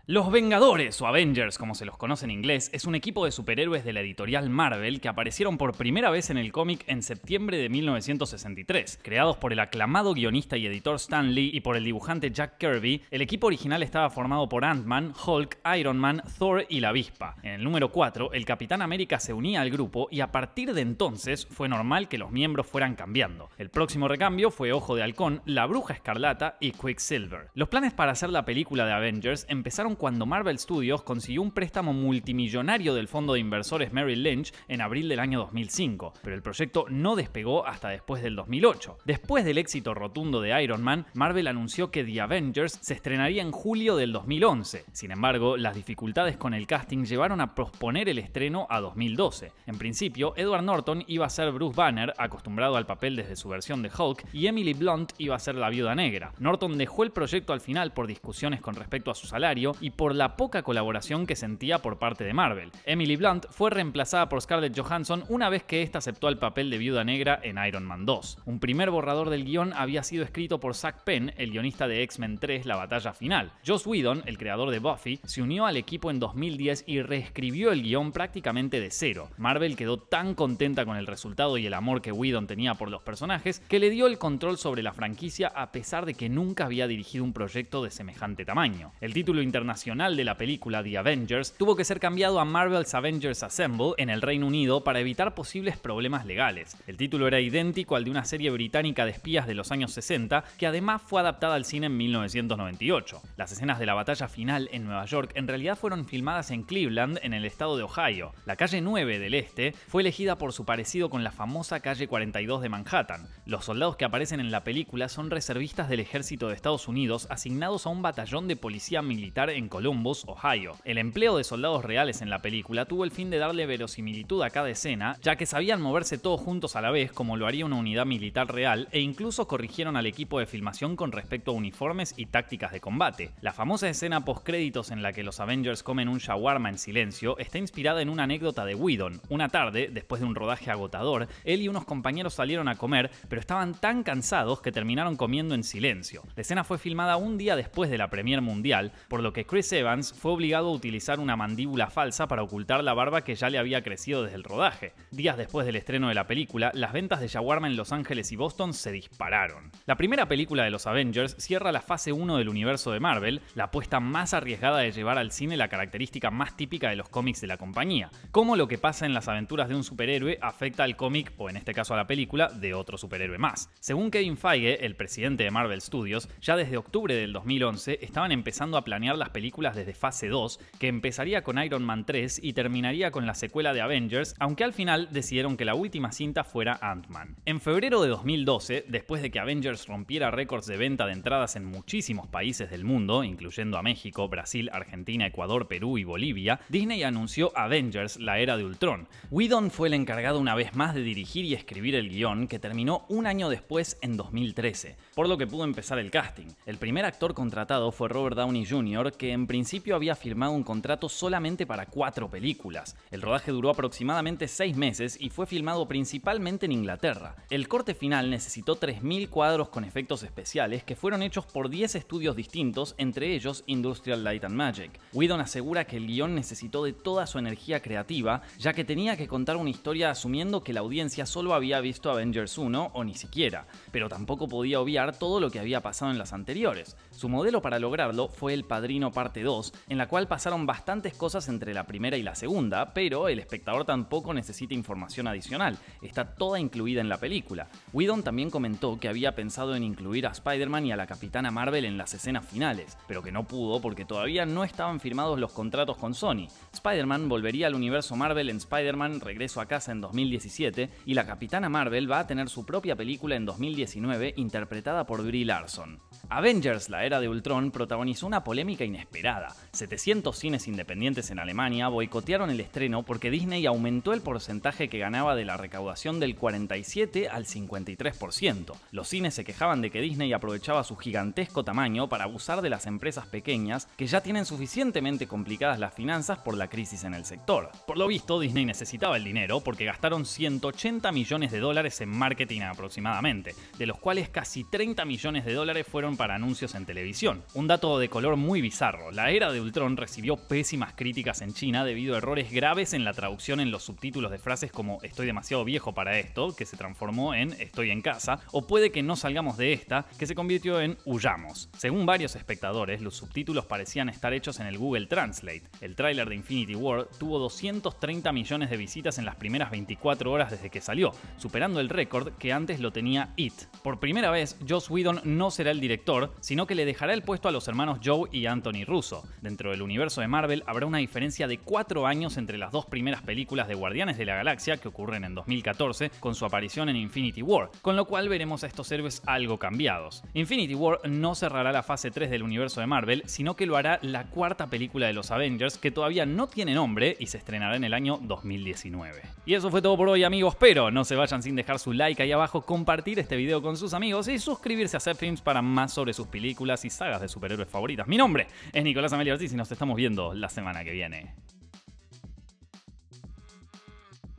Los Vengadores, o Avengers como se los conoce en inglés, es un equipo de superhéroes de la editorial Marvel que aparecieron por primera vez en el cómic en septiembre de 1963. Creados por el aclamado guionista y editor Stan Lee y por el dibujante Jack Kirby, el equipo original estaba formado por Ant-Man, Hulk, Iron Man, Thor y la Avispa. En el número 4, el Capitán América se unía al grupo y a partir de entonces fue normal que los miembros fueran cambiando. El próximo recambio fue Ojo de Halcón, la Bruja Escarlata y Quicksilver. Los planes para hacer la película de Avengers empezaron cuando Marvel Studios consiguió un préstamo multimillonario del fondo de inversores Merrill Lynch en abril del año 2005, pero el proyecto no despegó hasta después del 2008. Después del éxito rotundo de Iron Man, Marvel anunció que The Avengers se estrenaría en julio del 2011. Sin embargo, las dificultades con el casting llevaron a posponer el estreno a 2012. En principio, Edward Norton iba a ser Bruce Banner, acostumbrado al papel desde su versión de Hulk, y Emily Blunt iba a ser la Viuda Negra. Norton dejó el proyecto al final por discusiones con respecto a su salario y por la poca colaboración que sentía por parte de Marvel. Emily Blunt fue reemplazada por Scarlett Johansson una vez que ésta aceptó el papel de Viuda Negra en Iron Man 2. Un primer borrador del guión había sido escrito por Zack Penn, el guionista de X-Men 3, La Batalla Final. Joss Whedon, el creador de Buffy, se unió al equipo en 2010 y reescribió el guión prácticamente de cero. Marvel quedó tan contenta con el resultado y el amor que Whedon tenía por los personajes que le dio el control sobre la franquicia a pesar de que nunca había dirigido un proyecto de semejante tamaño. El título internacional de la película The Avengers tuvo que ser cambiado a Marvel's Avengers Assemble en el Reino Unido para evitar posibles problemas legales. El título era idéntico al de una serie británica de espías de los años 60 que además fue adaptada al cine en 1998. Las escenas de la batalla final en Nueva York en realidad fueron filmadas en Cleveland, en el estado de Ohio. La calle 9 del este fue elegida por su parecido con la famosa calle 42 de Manhattan. Los soldados que aparecen en la película son reservistas del ejército de Estados Unidos asignados a un batallón de policía militar en Columbus, Ohio. El empleo de soldados reales en la película tuvo el fin de darle verosimilitud a cada escena, ya que sabían moverse todos juntos a la vez como lo haría una unidad militar real e incluso corrigieron al equipo de filmación con respecto a uniformes y tácticas de combate. La famosa escena postcréditos en la que los Avengers comen un shawarma en silencio está inspirada en una anécdota de Whedon. Una tarde, después de un rodaje agotador, él y unos compañeros salieron a comer, pero estaban tan cansados que terminaron comiendo en silencio. La escena fue filmada un día después de la premiere mundial, por lo que Chris Evans fue obligado a utilizar una mandíbula falsa para ocultar la barba que ya le había crecido desde el rodaje. Días después del estreno de la película, las ventas de shawarma en Los Ángeles y Boston se dispararon. La primera película de los Avengers cierra la fase 1 del universo de Marvel, la apuesta más arriesgada de llevar al cine la característica más típica de los cómics de la compañía, cómo lo que pasa en las aventuras de un superhéroe afecta al cómic, o en este caso a la película, de otro superhéroe más. Según Kevin Feige, el presidente de Marvel Studios, ya desde octubre del 2011 estaban empezando a planear las películas desde fase 2, que empezaría con Iron Man 3 y terminaría con la secuela de Avengers, aunque al final decidieron que la última cinta fuera Ant-Man. En febrero de 2012, después de que Avengers rompiera récords de venta de entradas en muchísimos países del mundo, incluyendo a México, Brasil, Argentina, Ecuador, Perú y Bolivia, Disney anunció Avengers, la era de Ultron. Whedon fue el encargado una vez más de dirigir y escribir el guión, que terminó un año después, en 2013, por lo que pudo empezar el casting. El primer actor contratado fue Robert Downey Jr., que en principio había firmado un contrato solamente para 4 películas. El rodaje duró aproximadamente 6 meses y fue filmado principalmente en Inglaterra. El corte final necesitó 3.000 cuadros con efectos especiales que fueron hechos por 10 estudios distintos, entre ellos Industrial Light and Magic. Whedon asegura que el guión necesitó de toda su energía creativa, ya que tenía que contar una historia asumiendo que la audiencia solo había visto Avengers 1 o ni siquiera, pero tampoco podía obviar todo lo que había pasado en las anteriores. Su modelo para lograrlo fue El Padrino parte 2, en la cual pasaron bastantes cosas entre la primera y la segunda, pero el espectador tampoco necesita información adicional, está toda incluida en la película. Whedon también comentó que había pensado en incluir a Spider-Man y a la Capitana Marvel en las escenas finales, pero que no pudo porque todavía no estaban firmados los contratos con Sony. Spider-Man volvería al universo Marvel en Spider-Man Regreso a Casa en 2017 y la Capitana Marvel va a tener su propia película en 2019 interpretada por Brie Larson. Avengers, la era de Ultron, protagonizó una polémica inesperada. 700 cines independientes en Alemania boicotearon el estreno porque Disney aumentó el porcentaje que ganaba de la recaudación del 47 al 53%. Los cines se quejaban de que Disney aprovechaba su gigantesco tamaño para abusar de las empresas pequeñas que ya tienen suficientemente complicadas las finanzas por la crisis en el sector. Por lo visto, Disney necesitaba el dinero porque gastaron 180 millones de dólares en marketing aproximadamente, de los cuales casi 30 millones de dólares fueron sirvieron para anuncios en televisión. Un dato de color muy bizarro: la era de Ultron recibió pésimas críticas en China debido a errores graves en la traducción en los subtítulos de frases como "estoy demasiado viejo para esto", que se transformó en "estoy en casa", o "puede que no salgamos de esta", que se convirtió en "huyamos". Según varios espectadores, los subtítulos parecían estar hechos en el Google Translate. El tráiler de Infinity War tuvo 230 millones de visitas en las primeras 24 horas desde que salió, superando el récord que antes lo tenía It. Por primera vez, Joss Whedon no será el director, sino que le dejará el puesto a los hermanos Joe y Anthony Russo. Dentro del universo de Marvel habrá una diferencia de 4 años entre las dos primeras películas de Guardianes de la Galaxia, que ocurren en 2014, con su aparición en Infinity War, con lo cual veremos a estos héroes algo cambiados. Infinity War no cerrará la fase 3 del universo de Marvel, sino que lo hará la cuarta película de los Avengers, que todavía no tiene nombre y se estrenará en el año 2019. Y eso fue todo por hoy, amigos, pero no se vayan sin dejar su like ahí abajo, compartir este video con sus amigos y suscribirse a Zepfilms para más sobre sus películas y sagas de superhéroes favoritas. Mi nombre es Nicolás Amelio Ortiz y nos estamos viendo la semana que viene.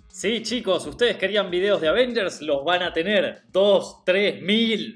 Sí, chicos, ustedes querían videos de Avengers, los van a tener. 2, 3 mil.